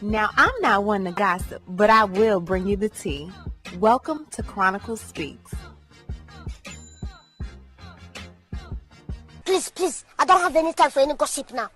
Now, I'm not one to gossip, but I will bring you the tea. Welcome to ChronicleSpeaks. Please, I don't have any time for any gossip now.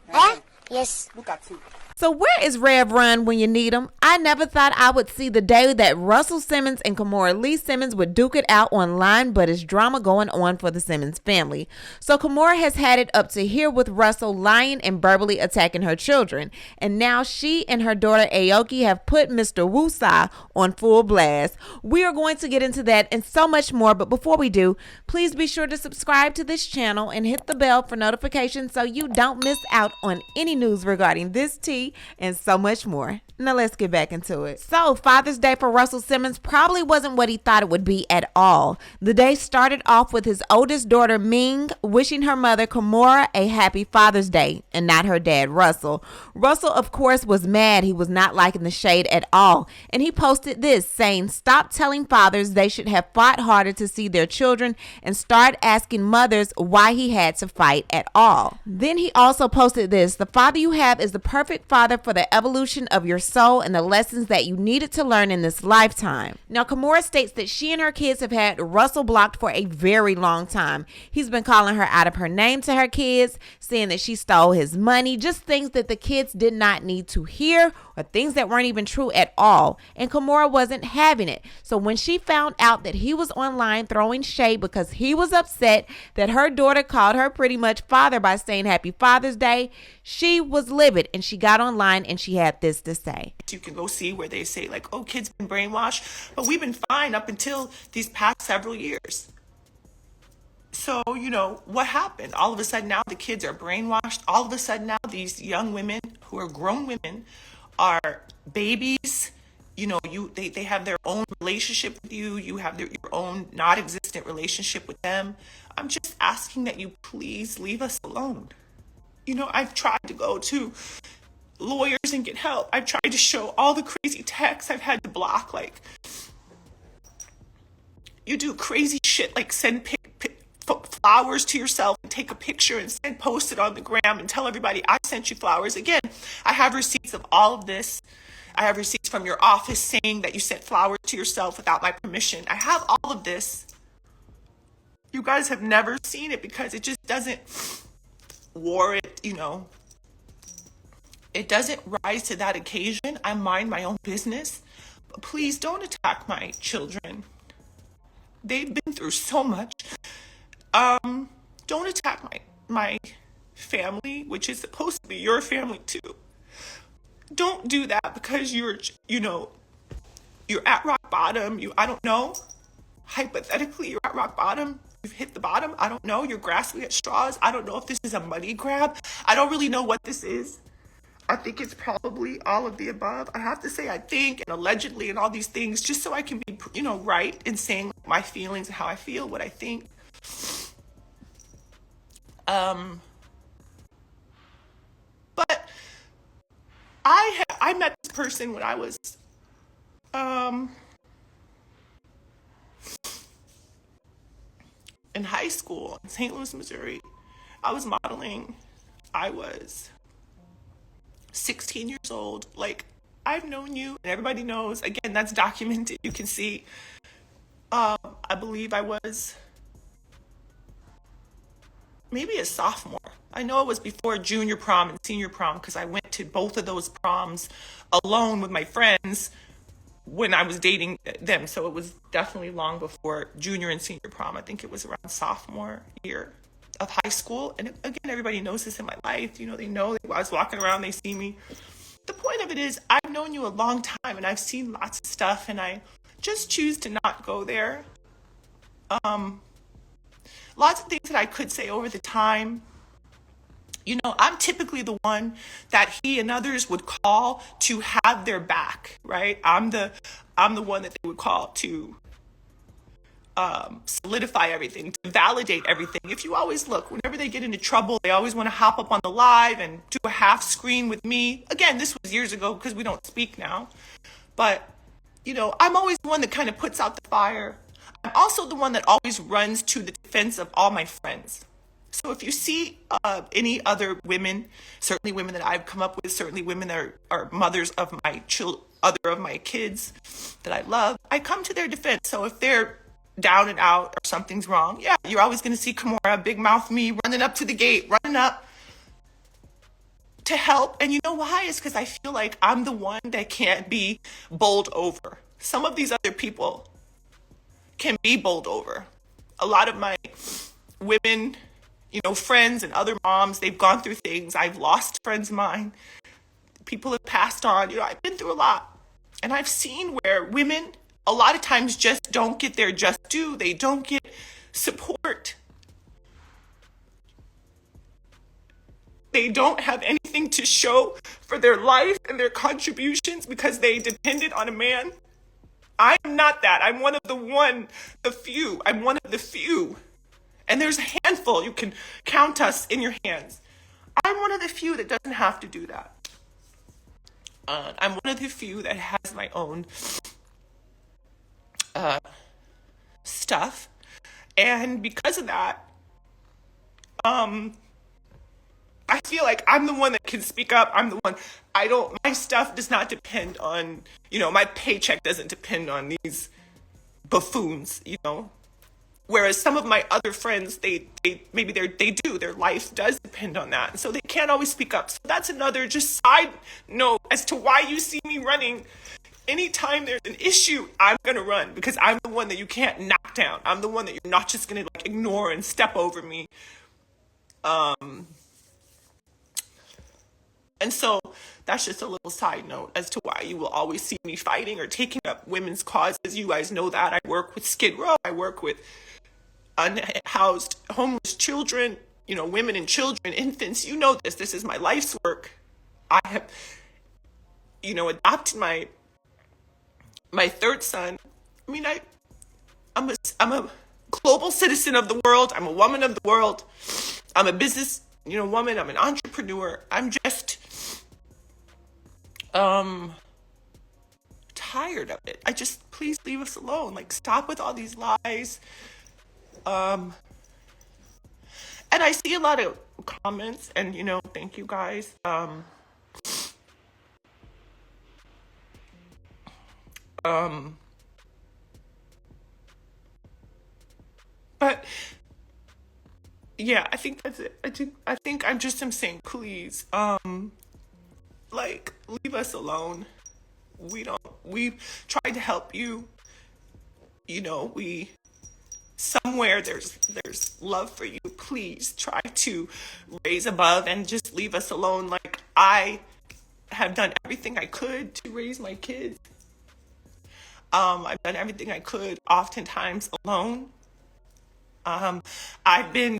Eh? Yes. Look at you. So where is Rev Run when you need him? I never thought I would see the day that Russell Simmons and Kimora Lee Simmons would duke it out online, but it's drama going on for the Simmons family. So Kimora has had it up to here with Russell lying and verbally attacking her children. And now she and her daughter Aoki have put Mr. Woosah on full blast. We are going to get into that and so much more, but before we do, please be sure to subscribe to this channel and hit the bell for notifications so you don't miss out on any news regarding this tea and so much more. Now let's get back into it. So Father's Day for Russell Simmons probably wasn't what he thought it would be at all. The day started off with his oldest daughter Ming wishing her mother Kimora a happy Father's Day and not her dad Russell. Russell of course was mad. He was not liking the shade at all, and he posted this saying, "Stop telling fathers they should have fought harder to see their children and start asking mothers why he had to fight at all." Then he also posted this: "The father you have is the perfect father for the evolution of your soul and the lessons that you needed to learn in this lifetime." Now, Kimora states that she and her kids have had Russell blocked for a very long time. He's been calling her out of her name to her kids, saying that she stole his money, just things that the kids did not need to hear or things that weren't even true at all. And Kimora wasn't having it. So when she found out that he was online throwing shade because he was upset that her daughter called her pretty much father by saying Happy Father's Day, she was livid and she got online and she had this to say. You can go see where they say like, oh, kids been brainwashed, but we've been fine up until these past several years. So, what happened? All of a sudden now the kids are brainwashed. All of a sudden now these young women who are grown women are babies. They have their own relationship with you. You have your own not existent relationship with them. I'm just asking that you please leave us alone. I've tried to go to lawyers and get help. I've tried to show all the crazy texts I've had to block. Like, you do crazy shit like send flowers to yourself and take a picture and post it on the gram and tell everybody I sent you flowers. Again, I have receipts of all of this. I have receipts from your office saying that you sent flowers to yourself without my permission. I have all of this. You guys have never seen it because it just doesn't warrant, it doesn't rise to that occasion. I mind my own business. But please don't attack my children. They've been through so much. Don't attack my family, which is supposed to be your family too. Don't do that because you're at rock bottom. I don't know. Hypothetically, you're at rock bottom. You've hit the bottom. I don't know. You're grasping at straws. I don't know if this is a money grab. I don't really know what this is. I think it's probably all of the above. I have to say I think and allegedly and all these things just so I can be, right in saying my feelings and how I feel, what I think. But I met this person when I was in high school in St. Louis, Missouri. I was modeling. I was 16 years old. Like, I've known you and everybody knows. Again, that's documented. You can see. I believe I was maybe a sophomore. I know it was before junior prom and senior prom because I went to both of those proms alone with my friends when I was dating them. So it was definitely long before junior and senior prom. I think it was around sophomore year of high school. And again, everybody knows this in my life. They know I was walking around, they see me. The point of it is I've known you a long time and I've seen lots of stuff and I just choose to not go there. Lots of things that I could say over the time. I'm typically the one that he and others would call to have their back, right? I'm the one that they would call to solidify everything, to validate everything. If you always look, whenever they get into trouble, they always want to hop up on the live and do a half screen with me. Again, this was years ago because we don't speak now. But, I'm always the one that kind of puts out the fire. I'm also the one that always runs to the defense of all my friends. So if you see any other women, certainly women that I've come up with, certainly women that are mothers of my other of my kids that I love, I come to their defense. So if they're down and out or something's wrong, yeah, you're always going to see Kimora, big mouth me, running up to the gate, running up to help. And you know why? It's because I feel like I'm the one that can't be bowled over. Some of these other people can be bowled over. A lot of my women, friends and other moms, they've gone through things. I've lost friends of mine. People have passed on. I've been through a lot. And I've seen where women a lot of times just don't get their just due. They don't get support. They don't have anything to show for their life and their contributions because they depended on a man. I'm not that. I'm one of the few. I'm one of the few. And there's a handful. You can count us in your hands. I'm one of the few that doesn't have to do that. I'm one of the few that has my own stuff. And because of that, I feel like I'm the one that can speak up. I'm the one. My stuff does not depend on, my paycheck doesn't depend on these buffoons, Whereas some of my other friends, they do, their life does depend on that. And so they can't always speak up. So that's another just side note as to why you see me running. Anytime there's an issue, I'm going to run because I'm the one that you can't knock down. I'm the one that you're not just going to ignore and step over me. And so that's just a little side note as to why you will always see me fighting or taking up women's causes. You guys know that. I work with Skid Row. I work with unhoused homeless children, women and children, infants. You know this. This is my life's work. I have, adopted my third son. I mean, I'm a global citizen of the world. I'm a woman of the world. I'm a business, woman. I'm an entrepreneur. I'm just tired of it. Please leave us alone. Stop with all these lies. And I see a lot of comments and, thank you guys. But yeah, I think that's it. I think I'm saying, please, leave us alone. We've tried to help you. Somewhere there's love for you. Please try to raise above and just leave us alone. I have done everything I could to raise my kids. I've done everything I could, oftentimes alone. I've been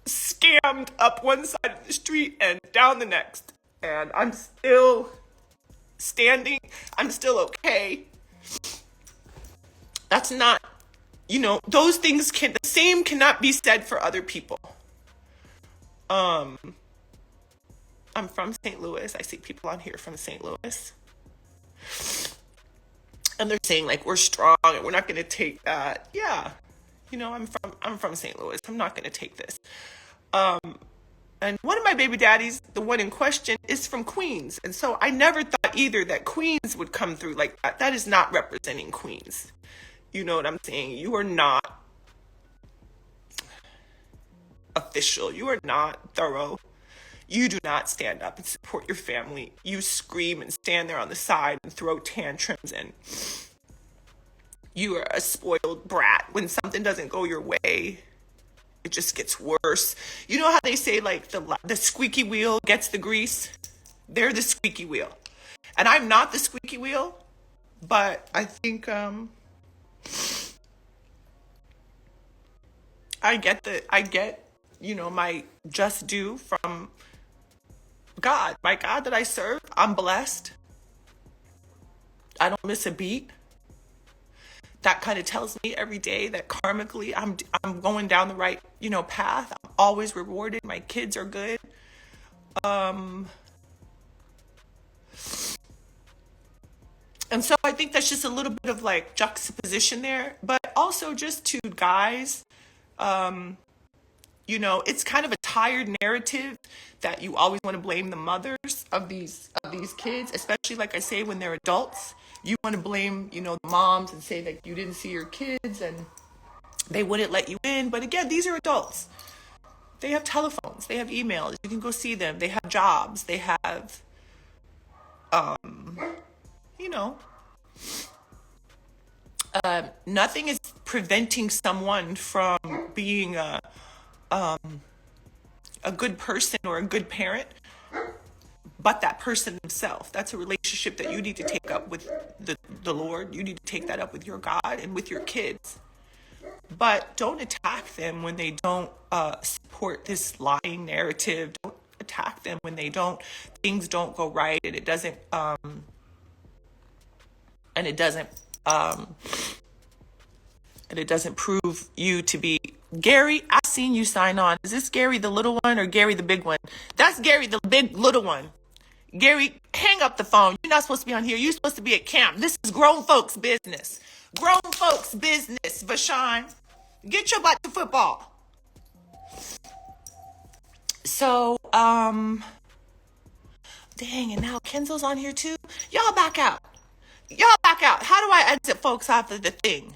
scammed up one side of the street and down the next. And I'm still standing. I'm still okay. That's not, those things the same cannot be said for other people. I'm from St. Louis. I see people on here from St. Louis. And they're saying we're strong and we're not going to take that. Yeah. I'm from St. Louis. I'm not going to take this. And one of my baby daddies, the one in question, is from Queens. And so I never thought either that Queens would come through like that. That is not representing Queens. You know what I'm saying? You are not official. You are not thorough. You do not stand up and support your family. You scream and stand there on the side and throw tantrums, and you are a spoiled brat. When something doesn't go your way, it just gets worse. You know how they say the squeaky wheel gets the grease? They're the squeaky wheel. And I'm not the squeaky wheel, but I think I get my just due from God. My God that I serve, I'm blessed. I don't miss a beat. That kind of tells me every day that karmically I'm going down the right, path. I'm always rewarded. My kids are good. And so I think that's just a little bit of juxtaposition there, but also just to guys, You know, it's kind of a tired narrative that you always want to blame the mothers of these kids, especially like I say when they're adults. You want to blame, you know, the moms and say that you didn't see your kids and they wouldn't let you in. But again, these are adults. They have telephones, they have emails, you can go see them, they have jobs, they have, you know, nothing is preventing someone from being a good person or a good parent, but that person themselves. That's a relationship that you need to take up with the Lord. You need to take that up with your God and with your kids. But don't attack them when they don't support this lying narrative. Don't attack them when things don't go right, and it doesn't prove you to be Gary. I seen you sign on. Is this Gary the little one or Gary the big one? That's Gary the big little one. Gary, hang up the phone. You're not supposed to be on here. You're supposed to be at camp. This is grown folks' business. Grown folks' business, Vashawn. Get your butt to football. So, dang, and now Kenzo's on here too? Y'all back out. How do I exit folks off of the thing?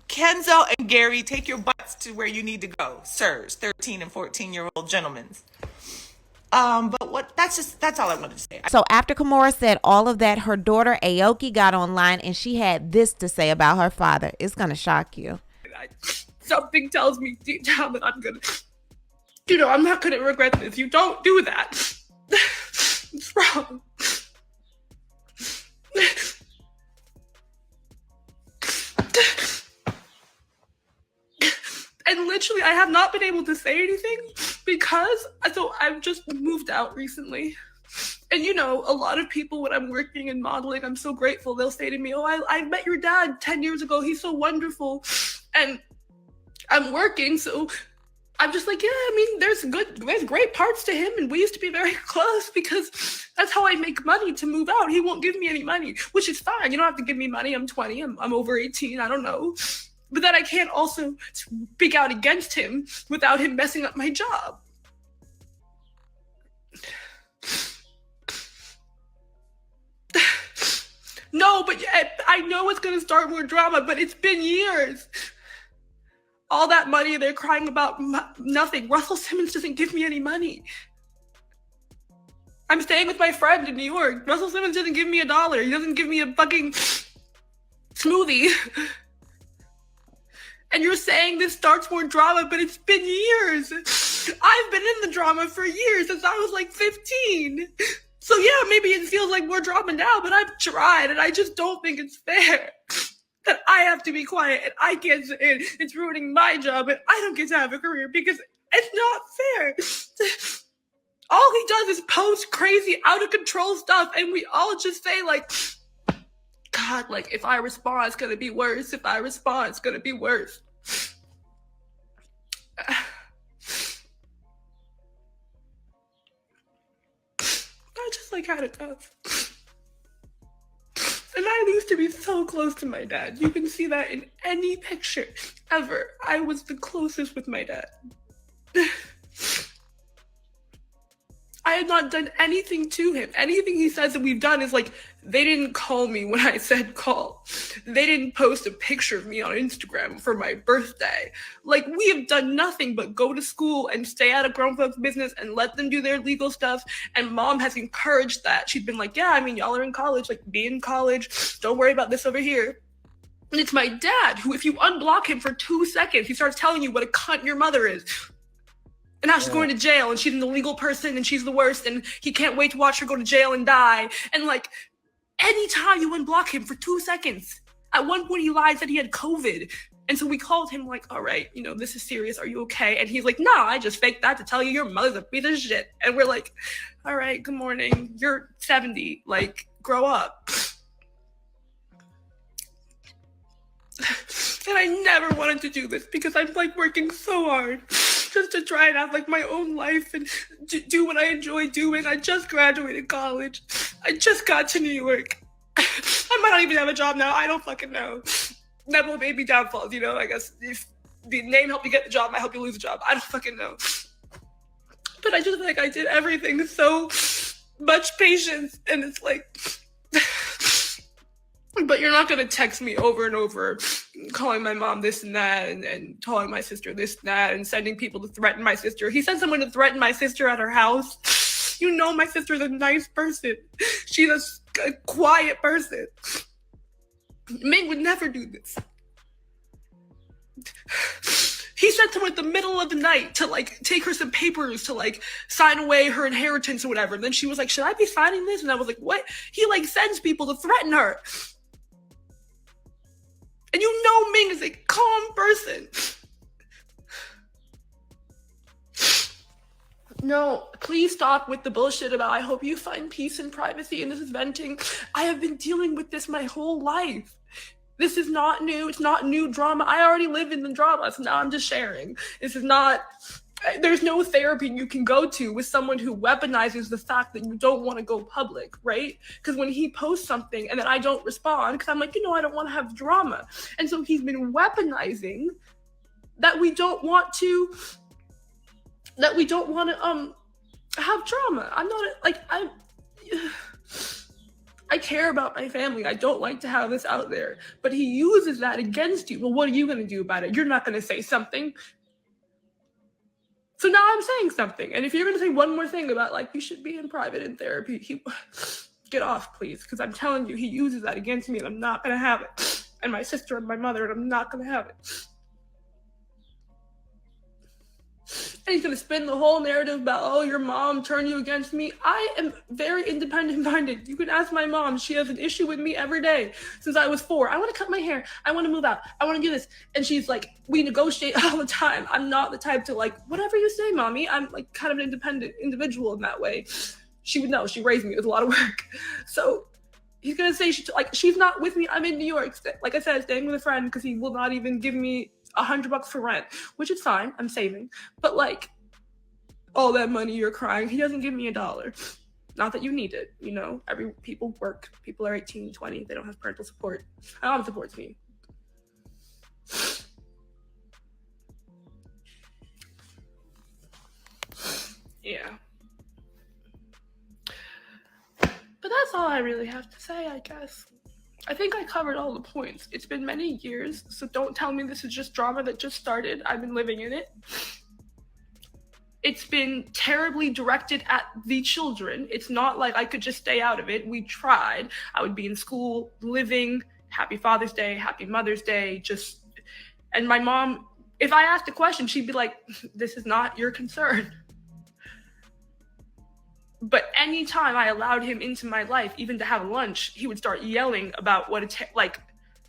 Kenzo and Gary, take your butts to where you need to go, sirs, 13 and 14-year-old gentlemen. But that's all I wanted to say. So after Kimora said all of that, her daughter Aoki got online and she had this to say about her father. It's going to shock you. Something tells me deep down that I'm going to, I'm not going to regret this. You don't do that. It's wrong. And literally, I have not been able to say anything because I've just moved out recently. And a lot of people, when I'm working and modeling, I'm so grateful. They'll say to me, oh, I met your dad 10 years ago. He's so wonderful. And I'm working, so I'm just like, yeah, I mean, there's great parts to him. And we used to be very close because that's how I make money to move out. He won't give me any money, which is fine. You don't have to give me money. I'm 20. I'm over 18. I don't know. But then I can't also speak out against him without him messing up my job. No, but I know it's going to start more drama, but it's been years. All that money, they're crying about nothing. Russell Simmons doesn't give me any money. I'm staying with my friend in New York. Russell Simmons doesn't give me $1. He doesn't give me a fucking smoothie. And you're saying this starts more drama, but it's been years. I've been in the drama for years, since I was like 15. So yeah, maybe it feels like more drama now, but I've tried, and I just don't think it's fair that I have to be quiet and I can't say it. It's ruining my job, and I don't get to have a career because it's not fair. All he does is post crazy, out of control stuff, and we all just say like, God, like, if I respond, it's going to be worse. If I respond, it's going to be worse. I just, like, had enough. And I used to be so close to my dad. You can see that in any picture ever. I was the closest with my dad. I had not done anything to him. Anything he says that we've done is like, they didn't call me when I said call. They didn't post a picture of me on Instagram for my birthday. Like, we have done nothing but go to school and stay out of grown folks' business and let them do their legal stuff. And mom has encouraged that. She's been like, yeah, I mean, y'all are in college, like, be in college. Don't worry about this over here. And it's my dad who, if you unblock him for 2 seconds, he starts telling you what a cunt your mother is. And now she's going to jail, and she's an illegal person, and she's the worst, and he can't wait to watch her go to jail and die. And, like, anytime you unblock him for 2 seconds, at one point he lied that he had COVID. And so we called him, like, all right, this is serious. Are you okay? And he's like, no, I just faked that to tell you your mother's a piece of shit. And we're like, all right, good morning. You're 70. Like, grow up. And I never wanted to do this because I'm, like, working so hard just to try and have like my own life and do what I enjoy doing. I just graduated college. I just got to New York. I might not even have a job now. I don't fucking know. never baby downfalls, you know? I guess if the name helped you get the job, might help you lose the job. I don't fucking know. But I just feel like I did everything with so much patience, and it's like, but you're not gonna text me over and over, calling my mom this and that, and calling my sister this and that, and sending people to threaten my sister. He sent someone to threaten my sister at her house. You know my sister's a nice person. She's a quiet person. Ming would never do this. He sent someone in the middle of the night to like take her some papers to like sign away her inheritance or whatever. And then she was like, should I be signing this? And I was like, what? He like sends people to threaten her. And you know Ming is a calm person. No, please stop with the bullshit about I hope you find peace and privacy and this is venting. I have been dealing with this my whole life. This is not new. It's not new drama. I already live in the drama, so now I'm just sharing. This is not, there's no therapy you can go to with someone who weaponizes the fact that you don't want to go public, right? Because when he posts something and then I don't respond, because I'm like, I don't want to have drama. And so he's been weaponizing that we don't want to have drama. I'm not, I care about my family. I don't like to have this out there. But he uses that against you. Well, what are you going to do about it? You're not going to say something. So now I'm saying something. And if you're going to say one more thing about, you should be in private in therapy, get off, please. Because I'm telling you, he uses that against me, and I'm not going to have it. And my sister and my mother, and I'm not going to have it. And he's going to spin the whole narrative about, your mom turned you against me. I am very independent-minded. You can ask my mom. She has an issue with me every day since I was 4. I want to cut my hair. I want to move out. I want to do this. And she's like, we negotiate all the time. I'm not the type to whatever you say, mommy. I'm kind of an independent individual in that way. She would know. She raised me. It was a lot of work. So he's going to say, she's not with me. I'm in New York. Like I said, staying with a friend because he will not even give me $100 for rent, which is fine. I'm saving. But all that money you're crying, he doesn't give me $1. Not that you need it, people work. People are 18, 20. They don't have parental support. My mom supports me. Yeah. But that's all I really have to say, I guess. I think I covered all the points. It's been many years, so don't tell me this is just drama that just started. I've been living in it. It's been terribly directed at the children. It's not like I could just stay out of it. We tried. I would be in school, living, happy Father's Day, happy Mother's Day, and my mom, if I asked a question, she'd be like, this is not your concern. But anytime I allowed him into my life, even to have lunch, he would start yelling about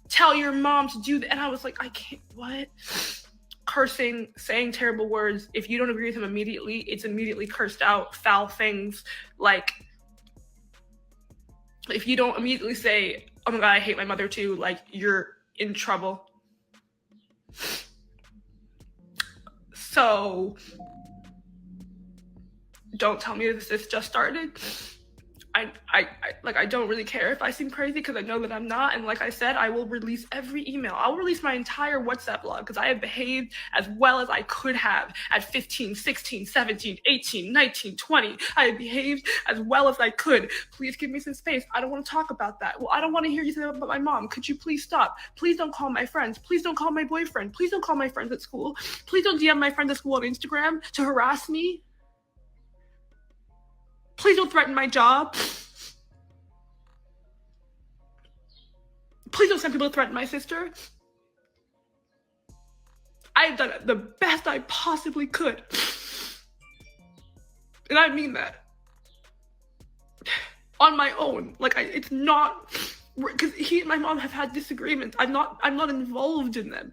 tell your mom to do that. And I was like, I can't, what? Cursing, saying terrible words. If you don't agree with him immediately, it's immediately cursed out, foul things. If you don't immediately say, oh my God, I hate my mother too, you're in trouble. So don't tell me this just started. I don't really care if I seem crazy because I know that I'm not. And like I said, I will release every email. I'll release my entire WhatsApp log because I have behaved as well as I could have at 15, 16, 17, 18, 19, 20. I have behaved as well as I could. Please give me some space. I don't want to talk about that. Well, I don't want to hear you say that about my mom. Could you please stop? Please don't call my friends. Please don't call my boyfriend. Please don't call my friends at school. Please don't DM my friends at school on Instagram to harass me. Please don't threaten my job. Please don't send people to threaten my sister. I've done the best I possibly could. And I mean that. On my own. It's not, because he and my mom have had disagreements. I'm not involved in them.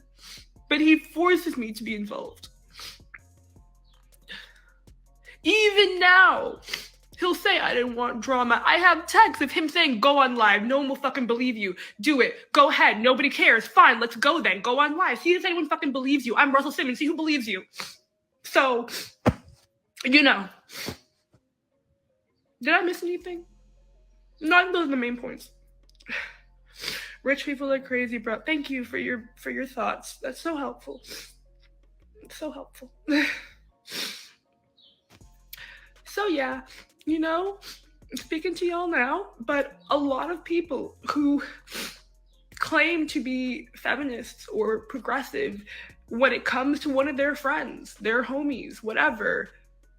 But he forces me to be involved. Even now, he'll say, I didn't want drama. I have texts of him saying, go on live. No one will fucking believe you. Do it. Go ahead. Nobody cares. Fine, let's go then. Go on live. See if anyone fucking believes you. I'm Russell Simmons. See who believes you. So, Did I miss anything? No, those are the main points. Rich people are crazy, bro. Thank you for your thoughts. That's so helpful. So helpful. So yeah, speaking to y'all now, but a lot of people who claim to be feminists or progressive, when it comes to one of their friends, their homies, whatever,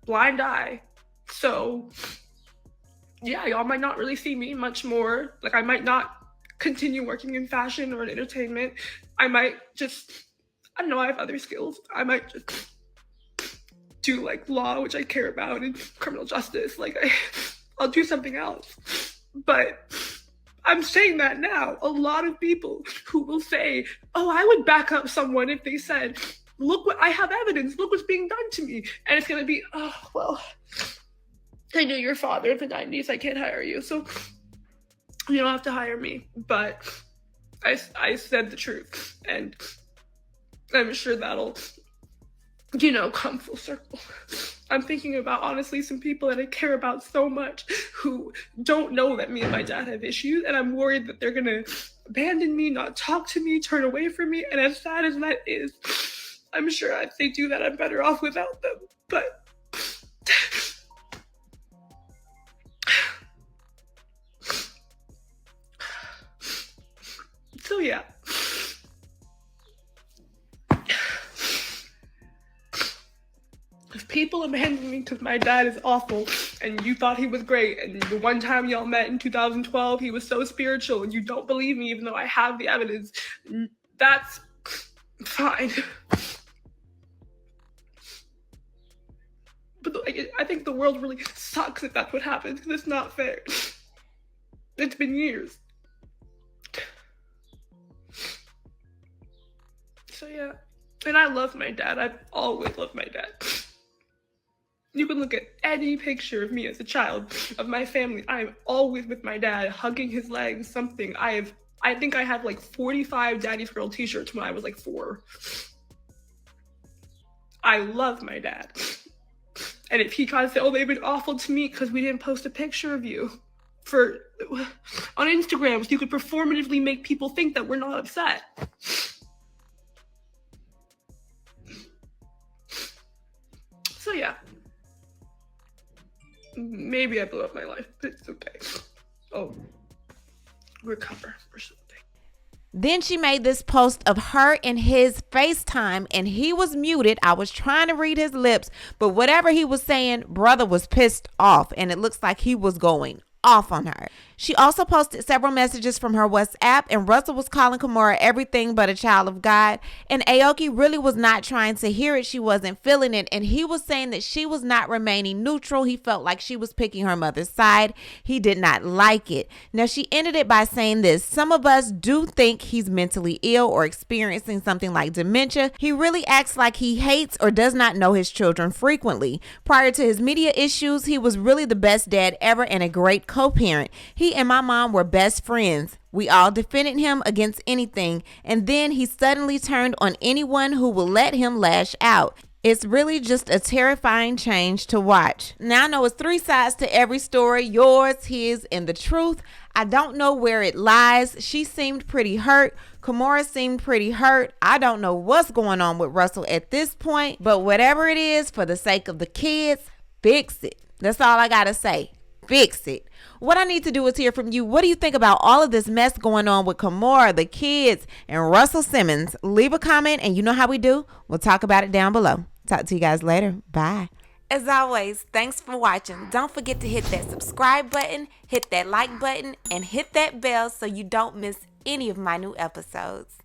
blind eye. So yeah, y'all might not really see me much more. Like, I might not continue working in fashion or in entertainment. I might just, I don't know, I have other skills. I might just do like law, which I care about, and criminal justice. Like, I'll do something else. But I'm saying that now. A lot of people who will say, oh, I would back up someone if they said, look what I have evidence, look what's being done to me. And it's gonna be, oh, well, I knew your father in the 90s, I can't hire you, so you don't have to hire me. But I said the truth, and I'm sure that'll, come full circle. I'm thinking about, honestly, some people that I care about so much who don't know that me and my dad have issues, and I'm worried that they're gonna abandon me, not talk to me, turn away from me. And as sad as that is, I'm sure if they do that, I'm better off without them. But so yeah. If people abandon me because my dad is awful and you thought he was great, and the one time y'all met in 2012, he was so spiritual, and you don't believe me even though I have the evidence, that's fine. But I think the world really sucks if that's what happens, because it's not fair. It's been years. So yeah, and I love my dad. I've always loved my dad. You can look at any picture of me as a child, of my family. I'm always with my dad, hugging his legs, something. I think I had like 45 Daddy's Girl t-shirts when I was like 4. I love my dad. And if he tries to say, oh, they've been awful to me because we didn't post a picture of you on Instagram, so you could performatively make people think that we're not upset. So yeah. Maybe I blew up my life, but it's okay. Oh, recover or something. Then she made this post of her and his FaceTime, and he was muted. I was trying to read his lips, but whatever he was saying, brother was pissed off, and it looks like he was going off on her. She also posted several messages from her WhatsApp, and Russell was calling Kimora everything but a child of God, and Aoki really was not trying to hear it. She wasn't feeling it, and he was saying that she was not remaining neutral. He felt like she was picking her mother's side. He did not like it. Now, she ended it by saying this: some of us do think he's mentally ill or experiencing something like dementia. He really acts like he hates or does not know his children frequently. Prior to his media issues, he was really the best dad ever and a great co-parent. He and my mom were best friends. We all defended him against anything, and then he suddenly turned on anyone who will let him lash out. It's really just a terrifying change to watch. Now, I know it's 3 sides to every story: yours, his, and the truth. I don't know where it lies. She seemed pretty hurt. Kimora seemed pretty hurt. I don't know what's going on with Russell at this point, but whatever it is, for the sake of the kids, fix it. That's all I gotta say. Fix it. What I need to do is hear from you. What do you think about all of this mess going on with Kimora, the kids, and Russell Simmons? Leave a comment, and you know how we do. We'll talk about it down below. Talk to you guys later. Bye. As always, thanks for watching. Don't forget to hit that subscribe button, hit that like button, and hit that bell so you don't miss any of my new episodes.